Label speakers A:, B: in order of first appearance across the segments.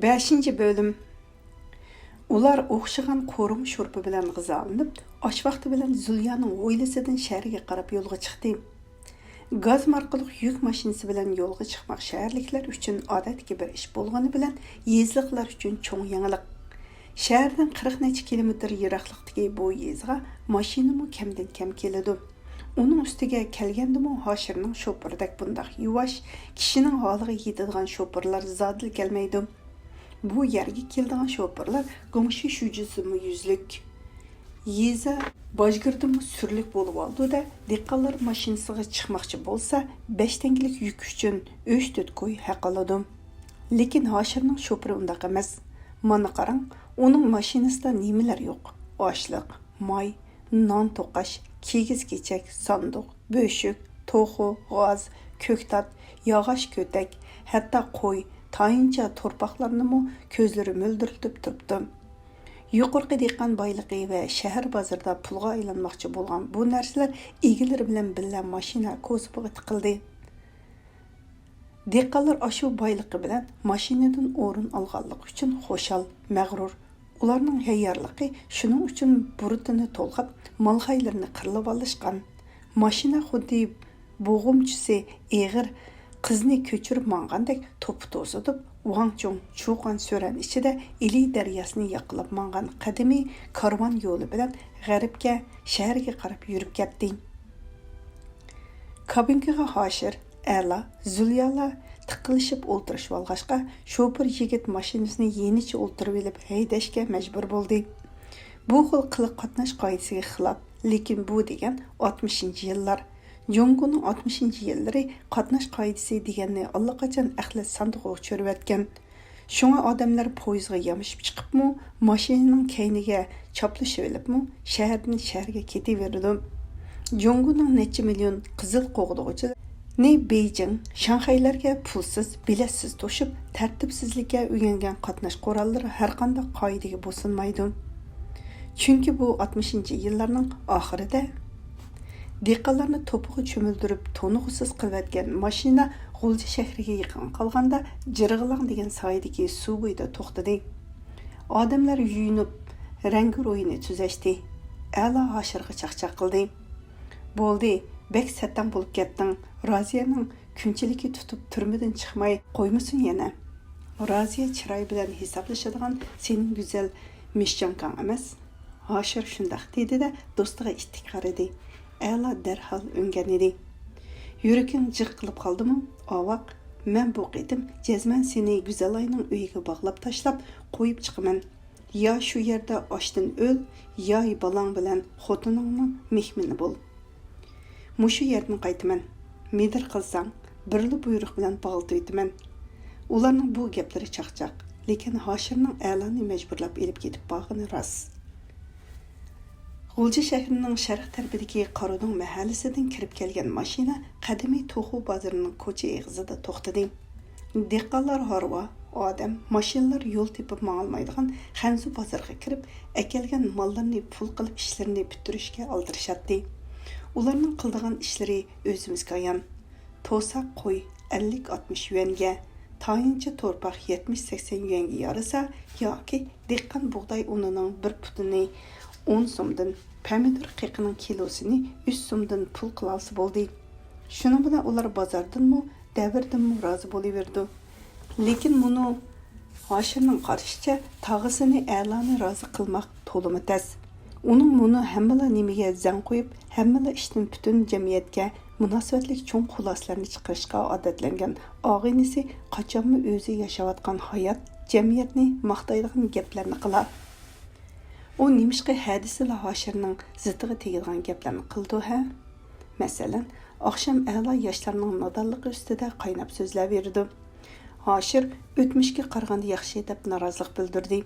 A: 5 bölüm. Ular o'xshagan qo'rim sho'rpa bilan g'izolanib, osh vaqti bilan Zulyaning o'ylisidan shaharga qarab yo'lga chiqdi. Gaz marqaliq yuk mashinasi bilan yo'lga chiqmoq shaharliklar uchun odatdagi bir ish bo'lgani bilan yezliqlar uchun cho'ng yangilik. Shahardan 40 necha kilometr yiroqlikdagi bu yezga mashinami kamdan kam keladi. Uning ustiga kelgandimi Hoshirning sho'pirdek bundoq yuvosh, kishining holiga yetadigan sho'pirlar zodil kelmaydi. Bu yerga keldigan sho'pirlar g'umshi shujisimi yuzlik. Yeza bojgirdimi surlik bo'lib oldi-da, dehqonlar mashinasiga chiqmoqchi bo'lsa, 5 tanglik yuk uchun 3-4 qo'y haq oladi. Lekin Hoshirning sho'piri undaq emas. Mana qarang, uning mashinasida nimalar yo'q? Oshliq, moy, non to'qash, kigiz-kechak, sanduq, bo'shuk, to'xu, g'oz, ko'ktat, yog'och ko'tak, hatto qo'y, tayincha torpaqlarnimi ko'zlari mo'ldirilib turibdi. Yuqorqi dehqon boyligi va shahar bozorida pulga aylanmoqchi bo'lgan bu narsalar egalari bilan birga mashina ko'ziga tiqildi. Dehqonlar ashu boyligi bilan mashinadan o'rin olganligi uchun xo'shal, mag'rur. Ularning hayyorligi shuning uchun burutini to'lg'ab, mol-haylarni qirilib olishgan. Mashina xuddi bo'g'imchisi eg'ir qizni ko'chirib mangandek to'pi to'sitib, Wangchong Chuqan so'ran ichida Ili daryosini yaqilab mangan qadimiy karvon yo'li bilan g'arbga, shaharga qarab yurib ketdi. Kabinkaga Hoshir, Ala, Zulyala tiqilishib o'tirishib olg'ashqa, sho'pir yigit mashinasini yenicha o'tirib olib haydashga majbur bo'ldi. Bu xil qiliq qatnash qoidasiga xilof, lekin bu degan 60-yillar. Jonguning 60-yillari qatnash qoidasi deganni allaqachon axlat sandiqqa tushirib yotgan. Shunga odamlar poyizga yamishib chiqibmi, mashinaning kayniga choplashib olibmi, shahardan shaharga ketaverdi. Jonguning necha million qizil qo'g'dug'ichilar ne Beijing, Shanxaylarga pulsiz, biletsiz to'shib, tartibsizlikka o'rgangan qatnash qo'rollari har qanday qoidaga bo'ysunmaydi. Chunki bu 60-yillarning oxirida dehqonlarni to'piga cho'mildirib, to'nug'isiz qilayotgan mashina G'ulji shahriga yaqin qolganda Jirg'ilang degan soydagi suv bo'yida to'xtadi. Odamlar yuyinib, rangi ro'yini tuzashdi. Ala Hoshirga chaqchaq qildi. Bo'ldi, bek satdan bo'lib ketding. Roziyaning kunchiligi tutib turmadan chiqmay qo'ymasin yana. Roziya chiroy bilan hisoblashadigan sening go'zal mishjonkan emas. Hoshir shundaq dedi-da, do'stiga ittik qaradi. Ala darhol o'ngan edi. Yuraging jiq qilib qoldimi? Avoq, men bu qitim jazman seni go'zalayning uyiga bog'lab tashlab qo'yib chiqaman. Ya shu yerda ochdan o'l, yo balang bilan xotiningning mehmini bo'l. Mushu yerdan qaytaman. Medir qilsang, birli buyruq bilan bog'lab o'taman. Ularning bu gaplari chaqchaq, lekin Hoshirning Alani majburlab elib ketib bog'ini rost. G'ulji shahrining sharq tarafidagi Qarodong mahallasidan kirib kelgan mashina qadimiy To'xu bozorining ko'cha eg'izida to'xtadi. Dehqonlar harva, odam, mashinalar yo'l tepib mangolmaydigan Xanzu bozoriga kirib, akelgan mollarni pul qilib ishlarini bitirishga oldirishadi. Ularning qildigan ishlari o'zimizga ayon. To'saq qo'y 50-60 yuanga, tayincha torpaq 70-80 yuanga yarasa yoki dehqon bug'doy unining bir putini 10 so'mdan, pomidor qiqining kilosini 3 so'mdan pul qilolsa bo'ldi. Shuni bilan ular bozordanmi, davrdanmi rozi bo'laverdi. Lekin buni Hoshirning qarashicha tag'isini Alani rozi qilmoq to'limi tas. Uning buni hammalar nimaga zan qo'yib, hammalar ishdan butun jamiyatga munosabatli cho'ng xuloslarni chiqarishga odatlangan og'inisi qachonmi o'zi yashayotgan hayot, jamiyatni maqtaydigan gaplarni qilar. O nimishqi hadisila Hoshirning zitiga tegadigan gaplarni qildi ha? Masalan, oqshom Ala yoshlarning nodonligi ustida qaynab so'zlab berdi. Hoshir o'tmishga qaraganda yaxshi deb norozilik bildirdi.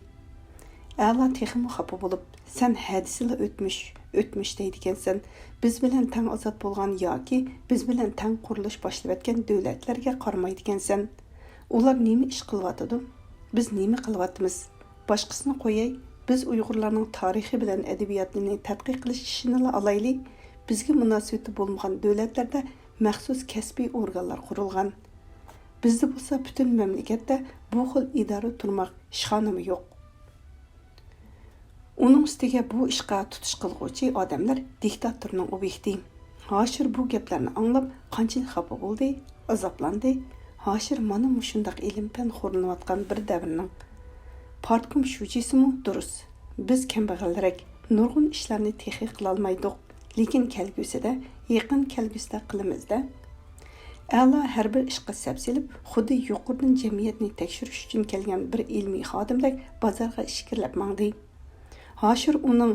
A: Ala texmi xafa bo'lib, sen hadisila o'tmish deydigansan. Biz bilan tang ozod bo'lgan yoki biz bilan tang qurilish boshlab o'tgan davlatlarga qaramaydigansan. Ular nima ish qilyotdi? Biz nima qilyapmiz? Boshqasini qo'yay. Biz Uyg'urlarning tarixi bilan adabiyotini tadqiq qilish ishini alayli. Bizga munosabati bo'lmagan davlatlarda maxsus kasbiy organlar qurilgan. Bizde bo'lsa butun mamlakatda bu xil idora turmoq ishxonami yo'q. Uning ustiga bu ishqa tutish qilg'uvchi odamlar diktatorning obyekti. Hoshir bu gaplarni anglab qanchalik xafa bo'ldi, azoblandi. Hoshir mana shundaq ilm-fan xo'rlanayotgan bir davrning partkom shujisimi durust. Biz kambag'allarek nurg'un ishlarni texnik qila olmaydik, lekin kelgusida, yaqin kelgusida qilamizda. A'lo har bir ishqa sapsilib, xuddi yuqoridan jamiyatni tekshirish uchun kelgan bir ilmiy xodimdek bozorga ishkirlab mangdi. Hoshir uning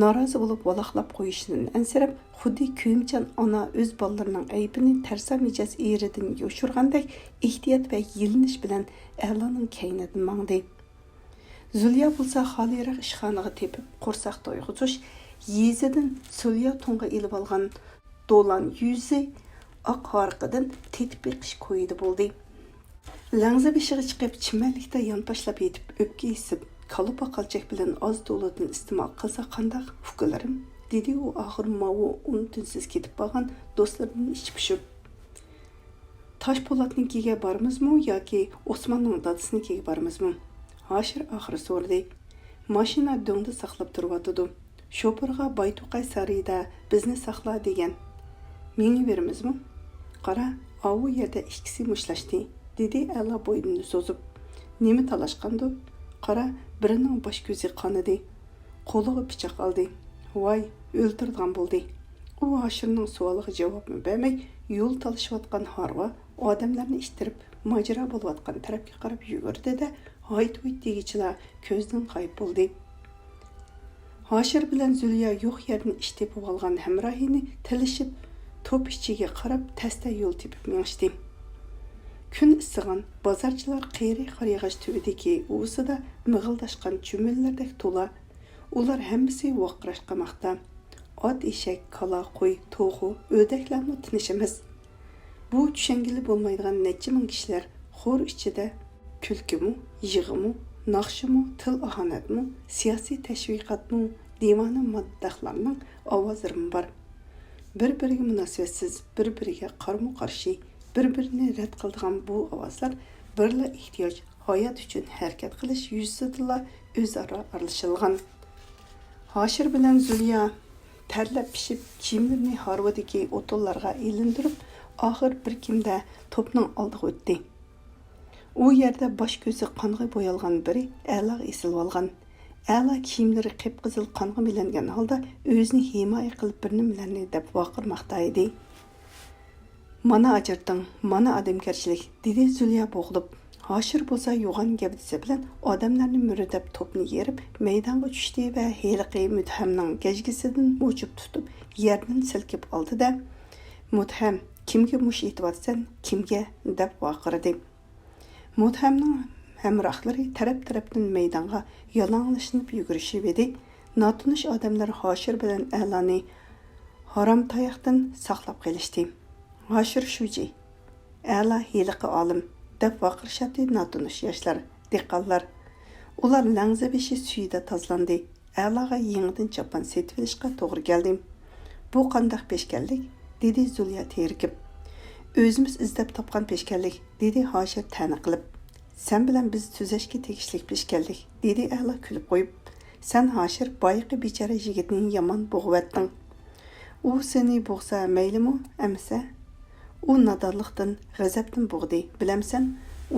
A: norozi bo'lib valoqlab qo'yishidan ansirab, xuddi kuyimchan ona o'z bolalarining aybini tarsa mijoz eridan yoshirgandek ehtiyot va yilinish bilan A'loning kaynidan mangdi. Zulya bo'lsa xoliroq ishxonaga tepib qo'rsoq to'yg'izish, yezidan Zulya to'nga ilib olgan do'lan yuzi oq harqidan tetib beqish ko'ydi bo'ldi. Langza beshiga chiqib chimanlikda yonboshlab yetib o'pka esib, kalupa qalchak bilan oz to'ladan iste'mol qilsa qandaq fuqalarim, dedi u oxir mavu unutunsiz ketib qolgan do'stlaridan ichib pishib. Toshpo'latnikiga bormizmi yoki Osmonning dadasinikiga bormizmi? Hoshir oxiri so'radi. Mashina do'ngda saqlab turibdi. Shopirga Baytuqay sarida bizni saqla degan. Menga berimizmi? Qara, avu yerda ikkisi mushlashdi, dedi A'lo bo'ynini so'zib. Nima talashqandi? Qara, birining bosh ko'zi qonidi. Qo'liga pichoq oldi. Voy, o'ltirgan bo'ldi. U Hoshirning savoliga javob bermay, yo'l talashayotgan harva odamlarni ishtirib, majra bo'layotgan tarafga qarab yugurdi-da, hayt-huyt degichilar ko'zdan g'oyib bo'ldi. Hoshir bilan Zulya yo'q yerni ish tepib olgan hamrohini tilishib, to'p ichiga qarab tasta yo'l tepib mengishdi. Kun issigan bozorchilar qiyri qariyag'ash tubidagi uvsida mig'ildashgan chumillardek to'la. Ular hammasi vaqirash qamoqda. Ot, eshak, kala, qo'y, to'g'u, o'rdaklarni tinishimiz. Bu tushangili bo'lmaydigan necha ming kishilar xo'r ichida kulkimu, yig'imu, naqshimu, til ahonatmu, siyosiy tashviqotmu, divona maddaxlarning ovozlari bor. Bir-biriga munosabatsiz, bir-biriga qarmu-qarshi, bir-birini rad qiladigan bu ovozlar birla ehtiyoj, hayot uchun harakat qilish yuzasidan o'zaro aralashilgan. Hoshir bilan Zulya tarlab pishib kiyimlarini harvodagi o'tollarga ilindirib, oxir bir kimda to'pning oldiga o'tdi. U yerda bosh ko'zi qonga bo'yalgan biri A'loga esilib olgan. A'lo kiyimlari qip-qizil qonga milangan holda o'zini himoya qilib bir nimalarni deb vaqirmoqda edi. Mana ajirting, mana odamgarchilik, dedi Zulya bo'g'ilib. Hoshir bo'lsa yo'g'on gavdisi bilan odamlarni muridab to'pni yerib, maydonga tushdi va heliqi Muthamning gajgisidan mo'chib tutib, yerdan silkib oldi-da, Mutham, kimga mush etyapsan, kimga deb vaqirdi. Muthamning hamrohlari taraf-tarafdan maydonga yalang'lashib yugurishib edi. Notunish odamlar Hoshir bilan A'loni harom tayoqdan saqlab qolishdi. Hoshir shuji, A'lo heliqi olim deb vaqirishadi notunish yoshlar, dehqonlar. Ular langza beshi suyida tozlandi. A'loga yangidan chopon setib olishga to'g'ri keldi. Bu qandaq peshkanlik, dedi Zulya terkib. O'zimiz izlab topgan peshkanlik, dedi Hoshir ta'na qilib. Sen bilan biz tuzashga tegishli peshkanlik, dedi A'lo kulib qo'yib. Sen Hoshir boyiqi bechara yigitning yomon bo'g'vatding. U seni bo'g'sa maylimi, amsa? U nadonlikdan, g'azabdan bo'g'di. Bilamsan,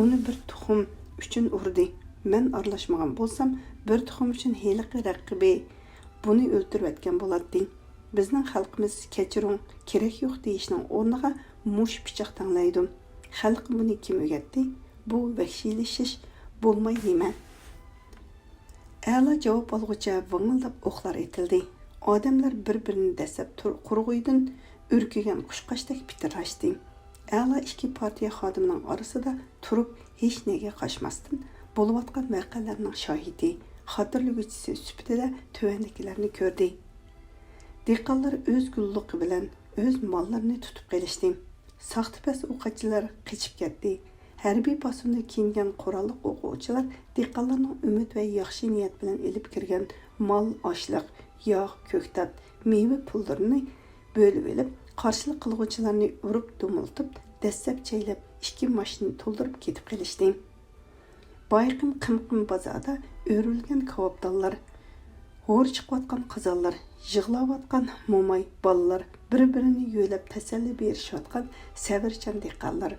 A: uni bir tuxum uchun urdi. Men aralashmagan bo'lsam, bir tuxum uchun heliqi raqibi buni o'ltirayotgan bo'ladi. Bizning xalqimiz kechiring, kerak yo'q deyishning o'rniga mush pichoq tanglaydi. Xalq buni kim o'rgatdi? Bu vahshiylashish bo'lmaydimi? A'lo javob olg'ucha vingildab o'qlar etildi. Odamlar bir-birini dasab qurg'uydan urkigan qushqashdek pitirashdi. A'lo ikki partiya xodimining orasida turib hech nega qochmasdan bo'layotgan voqealarning shohidi, xotirlaguvchisi sifatida tuvandagilarni ko'rdi. Dehqonlar o'z gulluqi bilan o'z mollarini tutib qolishdi. Saxtipas o'quvchilar qochib ketdi. Harbiy bosimda kiyingan qurolli o'quvchilar dehqonlarning umid va yaxshi niyat bilan elib kirgan mol, oshliq, yog', ko'ktat, meva pullarini bo'lib olib, qarshilik qiluvchilarni urib dumiltib, dastlab chaylab 2 mashinani to'ldirib ketib qilishdi. Bayqim qimqim bozorda o'rilgan kavobdonlar, g'o'r chiqayotgan qizonlar, yig'layotgan mo'may bolalar, bir-birini yo'lab tasalli berishayotgan sabrchan dehqonlar,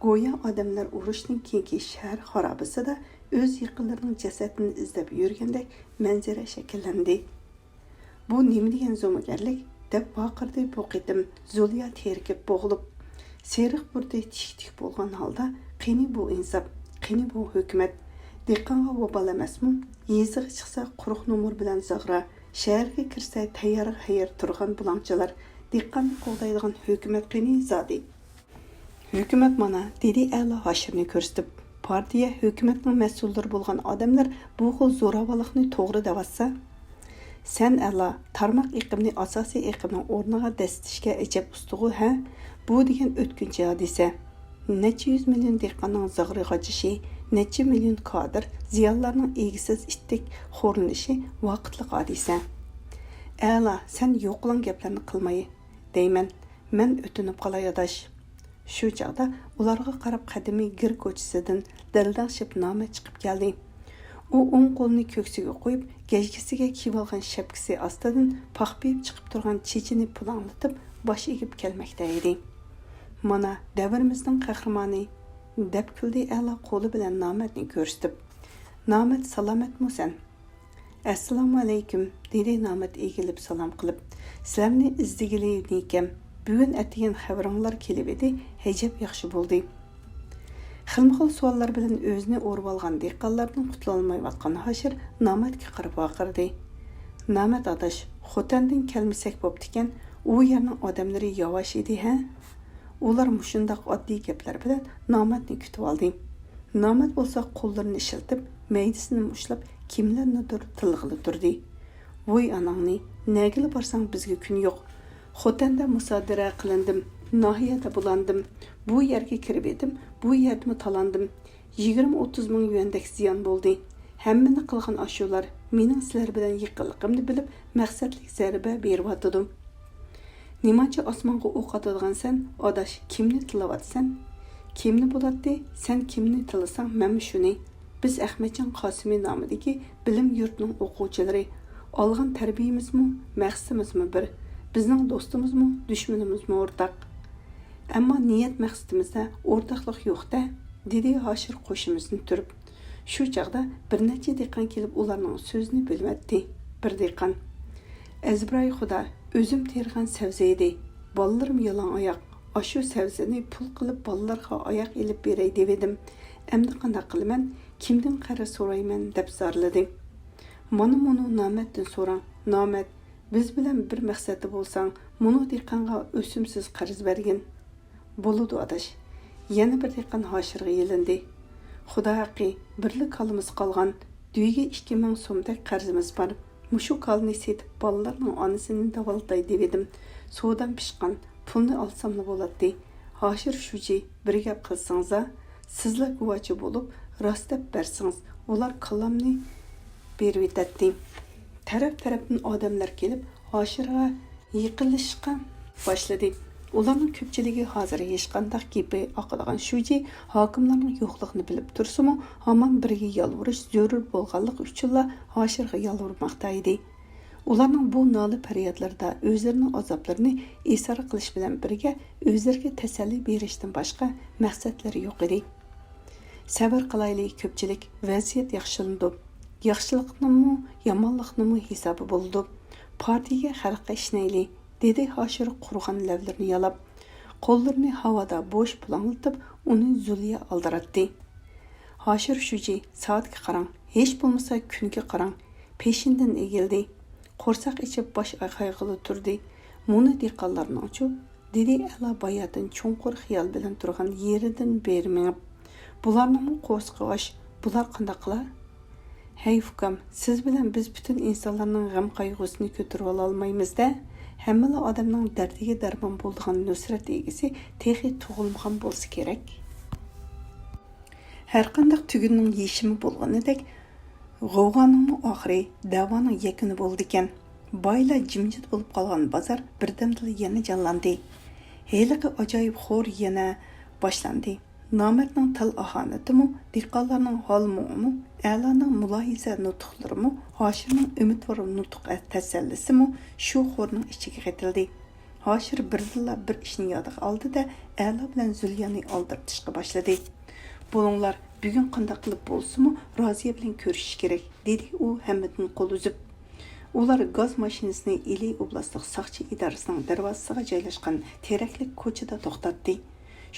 A: go'yo odamlar urushning keyingi shahar xarobasida o'z yaqinlarining jasadini izlab yurgandek manzara shakllandi. Bu nima degan zo'magarlik deb baqirdi bu qitim Zulya terkib bo'g'ilib. Seriq burdi tik bo'lgan holda, qani bu insof, qani bu hukumat, dehqonga vobal emasmi? Yezig'i chiqsa quruq no'mur bilan zag'ra, shaharga kirsa tayyor hayir turgan bulangchilar, dehqonni qo'g'daydigan hukumat qani zodi. Hukumat mana dedi A'la Hoshimni ko'rsatib, partiya hukumatning mas'ullari bo'lgan odamlar bu xil zo'ravonlikni to'g'ri devatsa, sen A'la tarmoq iqimni asosiy iqimning o'rniga dastishga ijab ustig'i ha? Bu degan o'tkinchi hodisa. Necha 100 million dehqonning zag'ri g'ajishi, necha million kadr ziyonlarning egisiz ittik xo'rlanishi vaqtli hodisa. A'la, sen yo'qlan gaplarni qilmay deyman. Men o'tinib qolay adosh. Shu chaqda ularga qarab qadimiy gir ko'chasidan dildashib noma chiqib keldi. U o'ng qo'lini ko'ksiga qo'yib, gajgisiga kiyib olgan shapkasi ostidan paxpib chiqib turgan chechini pulanglatib, bosh egib kelmoqda edi. Mana davrimizning qahramoni deb kuldi A'la qo'li bilan Namatni ko'rsatib. Namat salomatmi sen? Assalomu alaykum dedi Namat egilib salom qilib. Sizlarni izdigili ekan. Bugun atigan xabaringlar kelib edi, hajab yaxshi bo'ldi. Xilma-xil savollar bilan o'zini o'rib olgan dehqonlardan qutulolmayotgan Hoshir Namatga qarab baqirdi. Namat adash, Xotandan kelmasak bo'pti-ekan, u yerning odamlari yavash edi, ha? Ular mushundaq oddiy gaplar bilan Namatni kutib oldi. Namat bo'lsa qo'llarini ishiltib, maydasini mushlab, kimlarnidir tilg'ili turdi. Voy anangni, nagili borsang bizga kun yo'q. Xotanda musodara qilindim, nahiyada bulandim, bu yerga kirib edim, bu yerda talandim. 20-30 ming yuandek ziyon bo'ldi. Hammani qilgan ashular mening sizlar bilan yiqilqimni bilib, maqsadlik zarba berib Nimacha osmonga o'q otadigan odash, kimni tilavatsan? Kimni bo'ladi? Sen kimni tilasang, men shuni. Biz Ahmadjon Qosimi nomidagi bilim yurtining o'quvchilari. Olgan tarbiyamizmi, maqsadimizmi bir? Bizning do'stimizmi, dushmanimizmi o'rtaq? Ammo niyat maqsadimizda o'rtaqlik yo'q-da, dedi Hoshir qo'shimizni turib. Shu chaqda bir necha dehqon kelib ularning so'zini bo'lmatdi. Bir dehqon: "Azbroy xudo, o'zim tergan sabzi edi. Balllarım yalan oyoq. Ashu sabzini pul qilib ballarga oyoq elib beray dedim. Endi qanday qilaman? Kimdan qara so'rayman?" deb zarladi. Mana muni Namatdan so'rang. Namat, biz bilan bir maqsadda bo'lsang, muni dehqonga o'simsiz qarz bergin. Bo'ludi adash. Yana bir dehqon Hoshirga yelindi. Xudo haqqi, birlik kalimiz qolgan. Düyge 2000 so'mdek qarzimiz bor. Mushu kalni setib bolalarning onasini davoltay dedim. So'dan pishqan, pulni olsamla bo'ladi. Hoshir shuji, bir gap qilsangiz, sizlar guvochi bo'lib, rost deb bersangiz, ular kallamni berib etadi. Taraf-tarafdan odamlar kelib, Hoshirga yiqilishga boshladi. Ularning ko'pchiligi hozir hech qanday gapi oqilgan shuji hokimlarning yo'qligini bilib tursimi, hamon birga yolvurish zarur bo'lganlik uchun Hoshirga yolvurmoqda edi. Ularning bu noli faryodlarida o'zlarining azoblarini isor qilish bilan birga o'zlariga tasalli berishdan boshqa maqsadlari yo'q edi. Sabr qilaylik ko'pchilik, vaziyat yaxshilandi. Yaxshiliknimi, yomonliknimi hisobi bo'ldi. Partiyaga xalqqa ishnayli, dedi Hoshir qurg'an lavlarini yalab. Qo'llarini havoda bo'sh pulanglatib, uni Zulya aldiratdi. Hoshir shuji, soatga qarang, hech bo'lmasa kunga qarang. Peshindan egildi. Qo'rsoq ichib bosh qayg'ili turdi. Muni dehqonlarning uchun, dedi A'la bayatdan cho'nqur xiyol bilan turgan yeridan bermab. Bularning qo'sqosh, bular qanday qilar? Hey hukam, siz bilan biz butun insonlarning g'am qayg'usini ko'tarib olmaymiz-da. Hamma odamning dardiga darmon bo'lgan nusrat egisi texi tug'ilmagan bo'lsa kerak. Har qanday tugunning yeshimi bo'lganidek, g'ovg'oning oxiri davoning yakuni bo'ldi ekan. Boylar jimjit bo'lib qolgan bozor birdamda yana jonlandi. Heliqi ajoyib xo'r yana boshlandi. Nomardning til ahonatimi, dehqonlarning hol-mu'mi, a'loning mulohiza nutqlarimi, Hoshirning umidvor nutq tasallisimi shu xo'rning ichiga qaytildi. Hoshir birdilla bir ishni yodiga oldi-da, a'lo bilan Zulyani oldirtishga boshladi. Bulunglar bugun qanday qilib bo'lsa-mu, Roziya bilan ko'rishish kerak, dedi u Hamidning qo'l uzib. Ular gaz mashinasini Ili oblastlik saqchi idorasining darvozasiga joylashgan teraklik ko'chada to'xtatdi.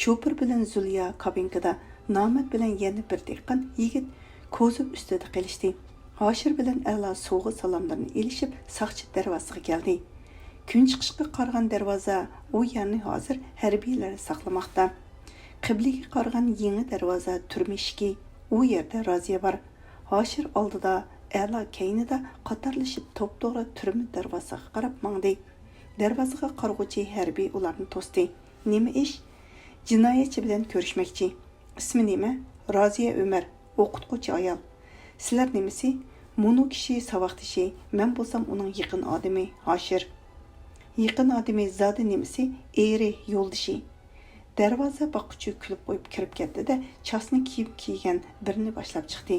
A: Sho'pir bilan Zulya kabinkada, Nomad bilan yana bir dehqon yigit ko'zib ustida qilishdi. Hoshir bilan a'lo so'g'i salomlarini elishib, saqchi darvozasiga keldi. Kun chiqishga qargan darvoza u yerni hozir harbiylar saqlamoqda. Qibliga qargan yangi darvoza turmishki, u yerda Roziya bor. Hoshir oldida, a'lo keynida qatorlashib to'p-to'g'ri turma darvozaga qarab mangdi. Darvozaga qarg'uvchi harbiy ularni to'sdi. Nima ish? Jinoyatchi bilan ko'rishmoqchi. Ismi nima? Roziya Umar, o'qituvchi ayol. Sizlar nimasi? Munu kishi savoqdishi, men bo'lsam uning yaqin odami Hoshir. Yaqin odami zodi nimasi? Eri, yo'ldishi. Darvoza boqquchi kulib qo'yib kirib ketdi-da, chasni kiyib kiygan birini boshlab chiqdi.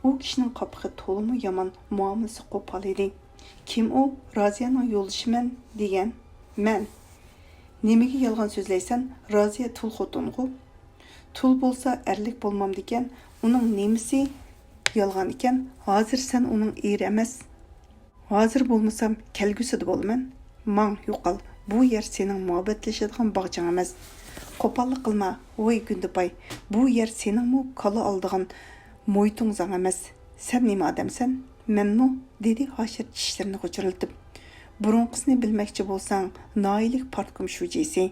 A: U kishining qopig'i to'limi yomon muomalasi qo'pol edi. Kim u? Roziyaning yo'ldishiman degan. Men. Nimaga yolg'on so'zlaysan? Roziya tul xotingu. Tul bo'lsa erlik bo'lmam degan. Uning nemisi yolg'on ekan? Hozir sen uning eri emas. Hozir bo'lmasam kelgusida bo'laman. Mang yo'qol. Bu yer sening muhabbatlashadigan bog'chang emas. Qo'pollik qilma, voy Gündüpay. Bu yer seningmi kola oldigan mo'ytung zang emas. Sen nima odamsan? Menmi? Dedi Hoshir tishlarini g'uchiriltib. Burunqisini bilmoqchi bo'lsang, noilik partkom shujisi.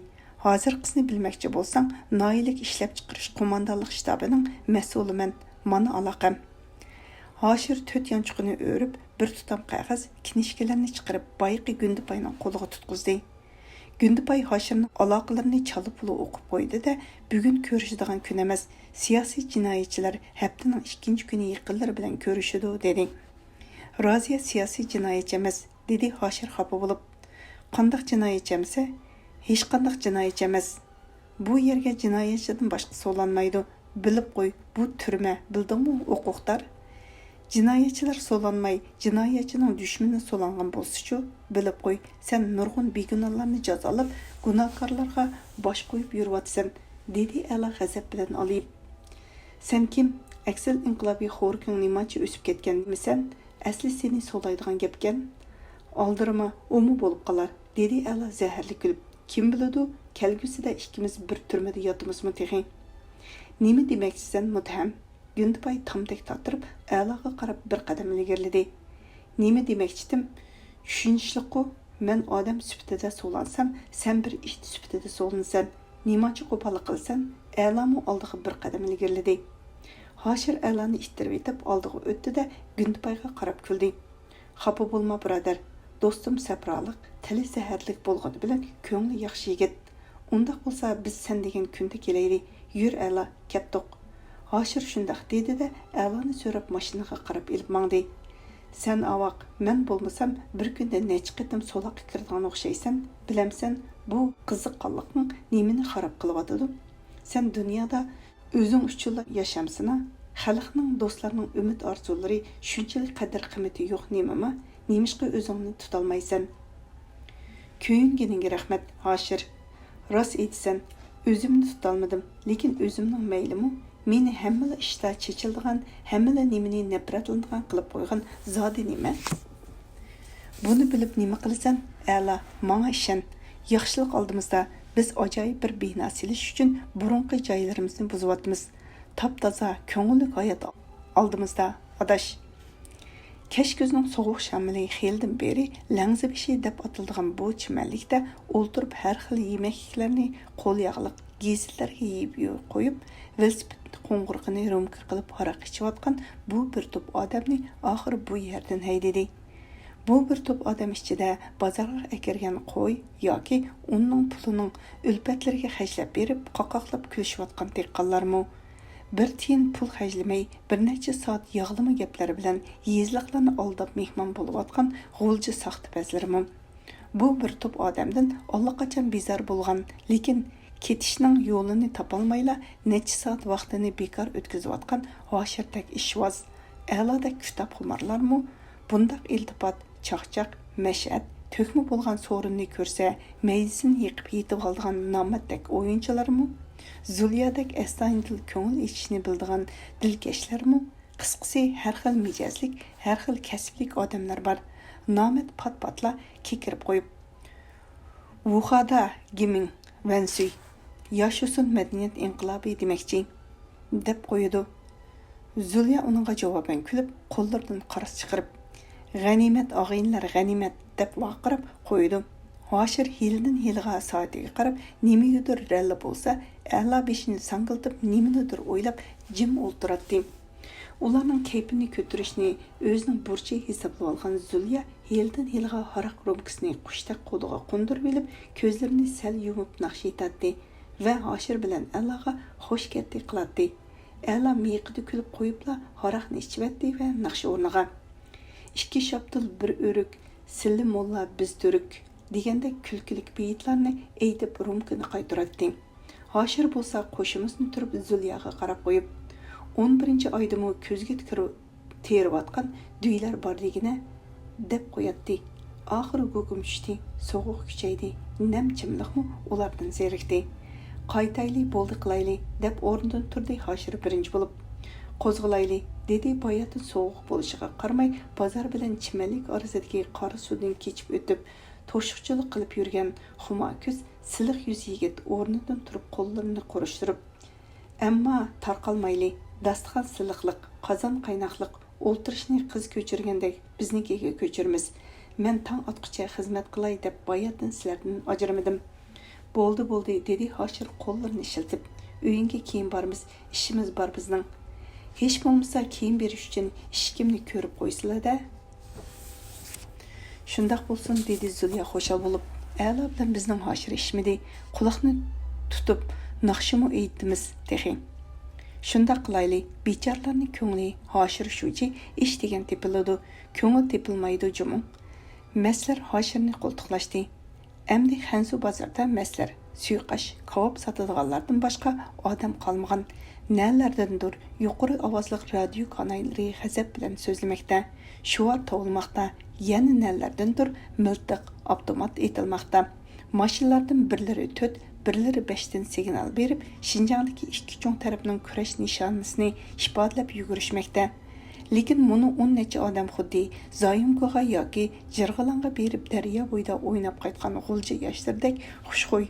A: Hozirqisini bilmoqchi bo'lsang, noilik ishlab chiqarish qo'mondonlik shtabining mas'uliman. Mana aloqam. Hoshir to'rt yonchuqini o'rib, bir tutam qog'oz, kinishkalarni chiqarib, boyiqi Gündüpayning qo'liga tutqizdi. Gündüpay Hoshirning aloqalarini chalib o'qib qo'ydi-da, bugun ko'rishadigan kun emas, siyosiy jinoyatchilar haftaning 2-chi kuni yaqinlari bilan ko'rishadi, dedi. Roziya siyosiy jinoyatchi emas, dedi Hoshir xafa bo'lib. Qanday jinoyatchi emsa? Hech qanday jinoyatchi emas. Bu yerga jinoyatchidan boshqa so'lanmaydi. Bilib qo'y, bu turma, bildingmi, o'qoqlar? Jinoyatchilar so'lanmay, jinoyatchining dushmani so'langan bo'lsa-chu, bilib qo'y, sen nurg'un begunohlarni jazolab, gunohkorlarga bosh qo'yib yurvatsan, dedi a'lo g'azab bilan olib. Sen kim? Aksal inqilobiy xo'rking nimachi o'sib ketganmisan? Asli seni so'laydigan gapkan. Oldirma, o'mi bo'lib qolar, dedi a'lo zaharli kulib. Kim biladi, kelgusida ikkimiz bir turmada yotimizmi texi? Nima demoqchisan, muttaham? Gündüpay tamdek tatırıp, a'loga qarab bir qadam ilgirledi. Nima demoqchidim? Tushunishliqu, men odam sifatida so'lansam, sen bir ish sifatida so'linsan. Nimachi qo'pollik qilsan, a'lomu oldiga bir qadam ilgirledi. Hoshir a'loni ittirib etib oldiga o'tdi-da, Gündüpayga qarab kuldi. Xafa bo'lma, birodar. Do'stim saprolik, tili zaharlik bo'lgani bilan ko'ngli yaxshi yigit. Undaq bo'lsa, biz sen degan kunda kelaylik. Yur a'lo, ketdik. Hoshir shundaq dedi-da, a'loni so'rab mashinaga qarab ilib mangdi. Sen avoq, men bo'lmasam bir kunda necha qitim so'loqqa kiradigan o'xshaysan, bilamsan, bu qiziqqonlikning nimani xarob qilyotidi? Sen dunyoda o'zing uchun yashamsina, xalqning, do'stlarning umid orzulari shunchalik qadr-qimmati yo'q nimami? Nimishqa o'zingni tutolmaysan? Kuyinginingga rahmat, Hoshir. Rost aytsan, o'zimni tutolmadim, lekin o'zimning maylimi meni hammala ishda chechildigan, hammala nimani nafratlanadigan qilib qo'ygan zodi nima? Buni bilib nima qilasan? A'la, menga ishon. Yaxshilik oldimizda biz ajoyib bir bino silish uchun burunqi joylarimizni buzyapmiz. Top-toza, ko'ngilli hayot oldimizda, adash. Kashkuzning sovuq shamili xeldan beri Langzibishi deb atiladigan bu chimanlikda o'ltirib har xil yemeklarni qo'l yog'liq giysillarga yeyib qo'yib, velosiped qo'ng'irqini rumka qilib haraq ichayotgan bu bir to'p odamni oxiri bu yerdan haydadi. Bu bir to'p odam ichida bozorga akirgan qo'y yoki uning pulining ulpatlariga xajlab berib, qoqoqlab kulishayotgan dehqonlarmi? Bir tiyin pul xajlamay, bir necha soat yog'lama gaplar bilan yezliqlarni aldab mehmon bo'layotgan g'ulji saxtabazlarmi? Bu bir to'p odamdan allaqachon bezor bo'lgan, lekin ketishning yo'lini topolmayla necha soat vaqtini bekor o'tkazayotgan hoshirdak ishvoz, a'lodek kitob xumarlarmi bundaq iltifot, chaqchaq, mash'at, to'kma bo'lgan so'rinni ko'rsa, maydisini yiqib yetib olgan nomatdak o'yinchilarmi, Zuliyadek astoydil ko'ngil ichishni bildigan dilkashlarmi, qisqasi har xil mijozlik, har xil kasblik odamlar bor. Nomat pat-patla kekirib qo'yib, Wuhada Giming Vansuy Yaşasın madaniyat inqilobi demoqchi deb qo'ydi. Zuliya uningga javoban kulib, qo'llaridan qaras chiqarib, "G'animat og'ayinlar, g'animat" deb vaqirib qo'ydi. Hoshir hilidan hiliga soatiga qarab, nimadir ralla bo'lsa, a'lo beshini sangiltib, nimanidir o'ylab jim o'ltiradi. Ularning kayfini ko'tarishni o'zining burchi hisoblab olgan Zuliya hilidan hiliga haraq romkasini qushdek qo'liga qo'ndirib olib, ko'zlarini sal yumib naqsh etadi va Hoshir bilan Allaga xo'sh ketdi qiladi. Alla miyiqida kulib qo'yibla haraqni ichibdi va naqsh o'rniga ikki shaptil bir o'rik, silli molla biz turk degandek kulkilik beyitlarni aytib romkani qaytaradi. Hoshir bo'lsa qo'shimizni turib Zuliyaga qarab qo'yib, 11-oydimi ko'zga teriyotgan duylar borligini deb qo'yadi. Oxiri go'gum tushdi, sovuq kuchaydi, nam chimliqmi ulardan zerikdi. Qaytayli bo'ldi qilayli deb o'rnidan turdi Hoshir birinchi bo'lib. Qo'zg'alayli dedi bayatın sovuq bo'lishiga qaramay, bozor bilan chimanlik orasidagi qora suvdan kechib o'tib, to'shiqchilik qilib yurgan xumakuz siliq yuz yigit o'rnidan turib qo'llarini qo'rishtirib, "Ammo tarqalmayli, dasturxon siliqliq, qozon qaynoqliq, o'ltirishni qiz ko'chirgandek biznikiga ko'chirmiz. Men tong otqicha xizmat qilay deb bayatın sizlardan ajramadim." Bo'ldi, dedi Hoshir qo'llarini shiltib. "Uyingga keyin bormiz, ishimiz bor bizning. Hech bo'lmasa keyin berish uchun ishkimni ko'rib qo'ysizlar-da." "Shundoq bo'lsin", dedi Zuliya xo'shal bo'lib. "A'lo bilan bizning Hoshir ishmidi, quloqni tutib naqshimi aytdimiz texi. Shundoq qilayli, bechoralarning ko'ngli Hoshir shuchi ish degan tepiladi, ko'ngil tepilmaydi jumun." Maslar Hoshirni qo'ltiqlashdi. Әмді Хәнсу базарда мәсләр, сүйқаш, кавап сатыдығалардан башқа адам қалмаған. Нәләрдендір yuqori avozliq radio kanalları ғазап bilan so'zlamoqda, shuvar tovulmoqda, yana nәләрдендір miltiq, avtomat etilmoqda. Mashinalardan birlari 4, birlari 5dan signal berib, Şinjandagi ikki cho'ng tarafning kurash nishonasini ifodalab yugurishmoqda. Lekin buni 10 necha odam xuddi zoyimgo'ga yoki jirg'ilonga berib daryo bo'yida o'ynab qaytgan g'ulji yoshlardek xushxuy.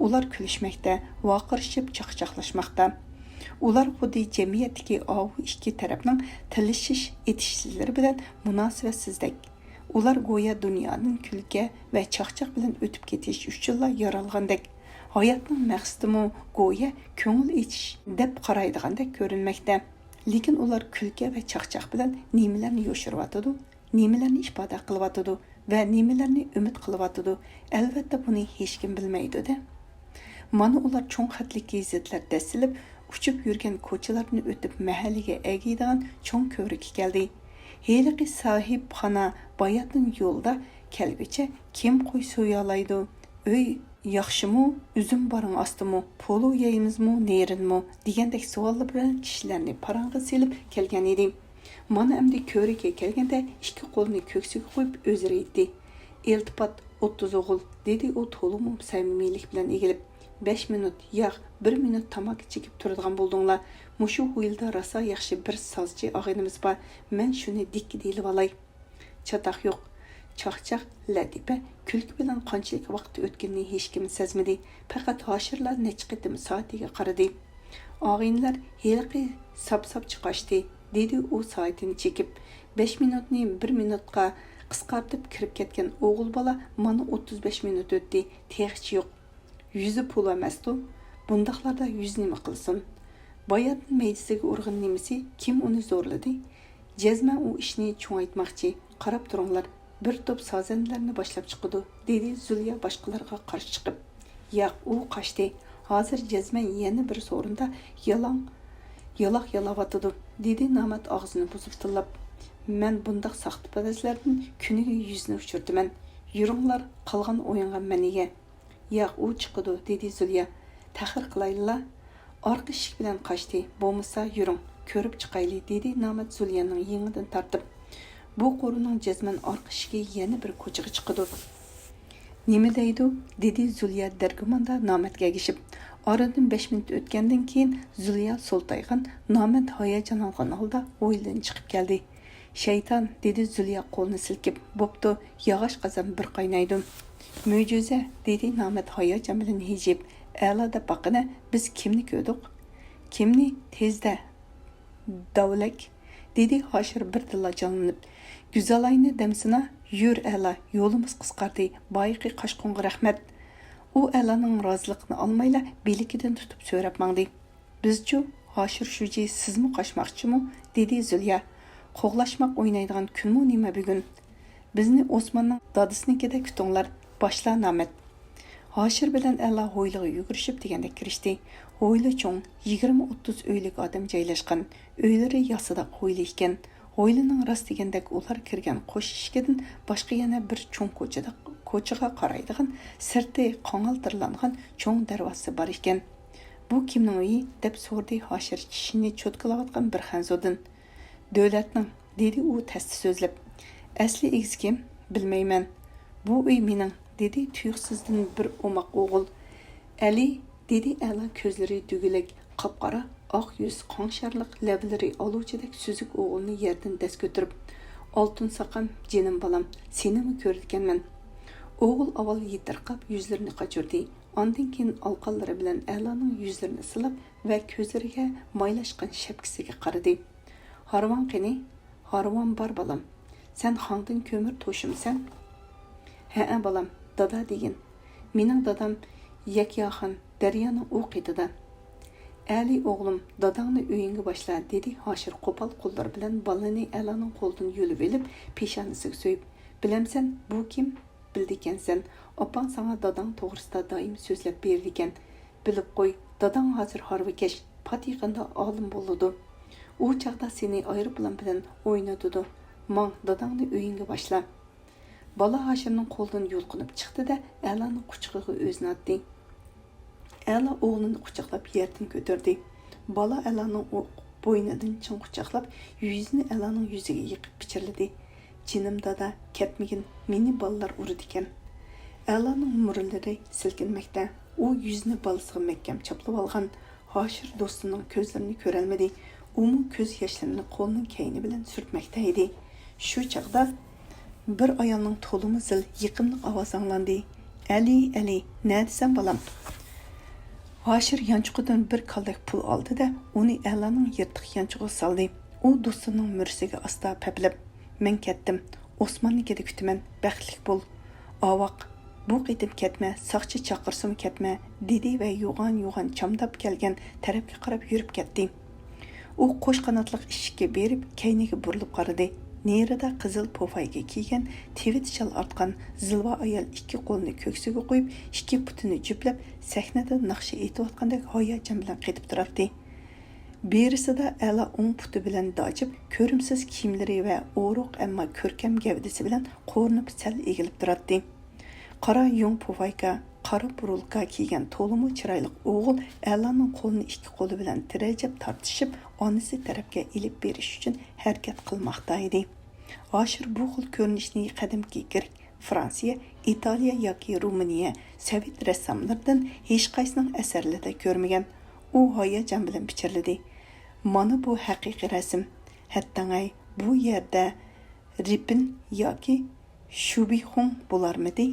A: Ular kulishmoqda, vaqirishib chaqchaqlashmoqda. Ular xuddi jamiyatdagi ikki tarafning tilishish etishsizlari bilan munosabatsizlik. Ular go'yo dunyoning kulga va chaqchaq bilan o'tib ketish uchun yaralgandek. Hayotning maqsadi go'yo ko'ngil ichish deb qaraydigandek ko'rinmoqda. Lekin ular kulga va chaqchaq bilan nimalarni yo'shiryotidi, nimalarni ifoda qilyotidi va nimalarni umid qilyotidi, albatta buni hech kim bilmaydi-da. Mana ular cho'ng xatli gazetlar dasilib, uchib yurgan ko'chalarni o'tib mahallaga agiydigan cho'ng ko'rikka keldi. Heliqi sohibxona bayatning yo'lda kelguncha kim qo'y so'yalaydi? Uy yaxshimi, uzum boring ostimi, polo yeymizmi, nerinmi degandek savollar bilan kishilarni parang'a selib kelgan edi. Mana endi ko'rikka kelganda ikki qo'lini ko'ksiga qo'yib o'zira aytdi. "Iltifot 30 o'g'il", dedi u to'liq samimiylik bilan egilib. 5 minut, yo'q, 1 minut tamaki chekib turadigan bo'ldinglar. Mushu o'yilda rosa yaxshi bir sozchi og'inimiz bor. Men shuni dikki deyilib olay. Chataq yo'q. Chaqchaq, latifa, kulki bilan qanchalik vaqt o'tganini hech kim sezmadi. Faqat Hoshirlar necha qitim soatiga qaradi. Og'inlar heliqi sap-sap chiqashdi, dedi u soatini chekib. 5 minutni 1 minutga qisqartib kirib ketgan o'g'il bola mana 35 minut o'tdi. Texchi yo'q. Yüzü pul emasdi. Bundaqlarda yüz nima qilsin? Bayatning maydisiga urg'in nimasi kim uni zo'rladi? Jazman u ishni cho'ngaytmoqchi. Qarab turinglar. Bir top sazanlarni boshlab chiqdi, dedi Zuliya boshqalarga qarshi chiqib. Yo'q, u qochdi. Hozir jazman yana bir so'rinda yaloq yalayotdi, dedi Namat og'zini buzib tillab. Men bundaq saxtipazlardan kuniga 100 ni uchirdiman. Yuringlar, qolgan o'yinga meniga. Yo'q, u chiqdi, dedi Zuliya. Tahir qilayla. Arqa eshik bilan qochdi. Bo'lmasa yuring, ko'rib chiqayli dedi Namat Zulyaning yengidan tortib. Bu qo'rining jazman arqa eshigi yana bir ko'chaga chiqdi. Nima deydi? Dedi Zulya dargumanda Namatga egishib. Oradan 5 minut o'tgandan keyin Zulya so'ltaygan, Namat hayajon olgan holda o'yindan chiqib keldi. Shayton, dedi Zulya qo'lini silkib. Bo'pti, yog'och qazan bir qaynaydi. Mo'jiza, dedi Namat hayajon bilan hijib. A'loda baqina, biz kimni ko'rdik? Kimni? Tezda. Davlak, dedi Hoshir bir tilla jonlanib. Güzalayni demsina, yur A'la, yo'limiz qisqardi. Boyiqi Qashqonga rahmat. U A'laning roziligini olmayla belikidan tutib so'rab mangdi. Bizchu Hoshir shuji sizmi qochmoqchimi? Dedi Zulya. Qo'g'lashmoq o'ynaydigan kunmi nima bugun? Bizni Osmonning dadisinikida kutinglar. Boshla Namat. Hoshir bilan A'la hoyliga yugurishib degandek kirishdi. Hoyli cho'ng 20-30 uylik odam joylashgan. Uylari yosida hoyli ekan. Hoylining rost degandek ular kirgan qo'sh eshikdan boshqa yana bir cho'ng ko'chaga qaraydigan sirti qongaltirlangan cho'ng darvozasi bor ekan. Bu kimning uyi deb so'rdi Hoshir kishini cho'tkalayotgan bir xanzodan. Davlatning, dedi u tasdi so'zlab. Asli egzi kim? Bilmayman. Bu uy mening, dedi tuyuqsizdan bir o'moq o'g'il. Ali, dedi A'la ko'zlari tugilak, qop-qora, oq yuz, qongsharliq lablari oluvchidek suzuk o'g'ilni yerdan dast ko'tirib. Oltin saqam, jinim balam, senimi ko'rganman. O'g'il avval yitirqab yuzlarini qochirdi. Ondan keyin olqonlari bilan A'laning yuzlarini silab va ko'zlariga maylashgan shapkasiga qaradi. Harvon qani? Harvon bor balam. Sen xongdan ko'mir to'shimsan? Ha balam, dada degin. Mening dadam Yakyaxon daryoning u qetida. Ali o'g'lim, dadangni uyingga boshla, dedi Hoshir qo'pol qo'llar bilan balani A'laning qo'lidan yulib olib, peshonasiga so'yib. Bilamsan, bu kim? Bildikansan. Opang sana dadang to'g'risida doim so'zlab berdi ekan. Bilib qo'y, dadang hozir harvikash, patiqanda olim bo'ladi. U chaqda seni aeroplan bilan o'ynatadi. Mang, dadangni uyingga boshla. Bala Hoshirning qo'lidan yulqinib chiqdi-da, A'laning quchog'iga o'zini atdi. A'la o'g'lini quchoqlab yerdan ko'tardi. Bala A'laning bo'ynidan chin quchoqlab, yuzini A'laning yuziga yiqib pichirladi. Jinim dada, ketmagin, meni balalar urdi ekan. A'laning murillari silkinmoqda. U yuzini balasiga mahkam chaplab olgan. Hoshir do'stining ko'zlarini ko'rolmadi. U ko'z yoshlarini qo'lining kayni bilan surtmoqda edi. Shu chaqda bir ayolning to'limi zil yiqimli ovoz anglandi. Ali, Ali, ne desam balam? Hoshir yanchuqidan bir kaldak pul oldi-da, uni A'laning yirtiq yanchug'iga soldi. U do'stining mursiga asta paplab, "Men ketdim. Osmonnikida kutaman. Baxtlik bo'l. Avoq, bu qitim ketma, soqchi chaqirsam ketma", dedi va yo'g'on chamdab kelgan tarafga qarab yurib ketdi. U qo'sh qanotliq eshikka berib, kayniga burilib qaradi. Nerida qizil pofayga kiygan, tivit shal artgan zilva ayol ikki qo'lini ko'ksiga qo'yib, ikki putini juplab, sahnada naqsha etayotgandek hayajon bilan qetib turardi. Berisida A'la o'ng puti bilan dojib, ko'rimsiz kiyimlari va o'ruq ammo ko'rkam gavdasi bilan qo'rnib sal egilib turardi. Qora yung pofayka, qora burulka kiygan to'limi chiroyli o'g'il A'laning qo'lini ikki qo'li bilan tirajab tortishib, onasi tarafga ilib berish uchun harakat qilmoqda edi. Hoshir bu xil ko'rinishni qadimki Grek, Fransiya, Italiya yoki Ruminiya sovet rassomlaridan hech qaysining asarlarida ko'rmagan. U hayajon bilan pichirladi. Mana bu haqiqiy rasm. Hattangay bu yerda Ripin yoki Shubixun bo'larmidi?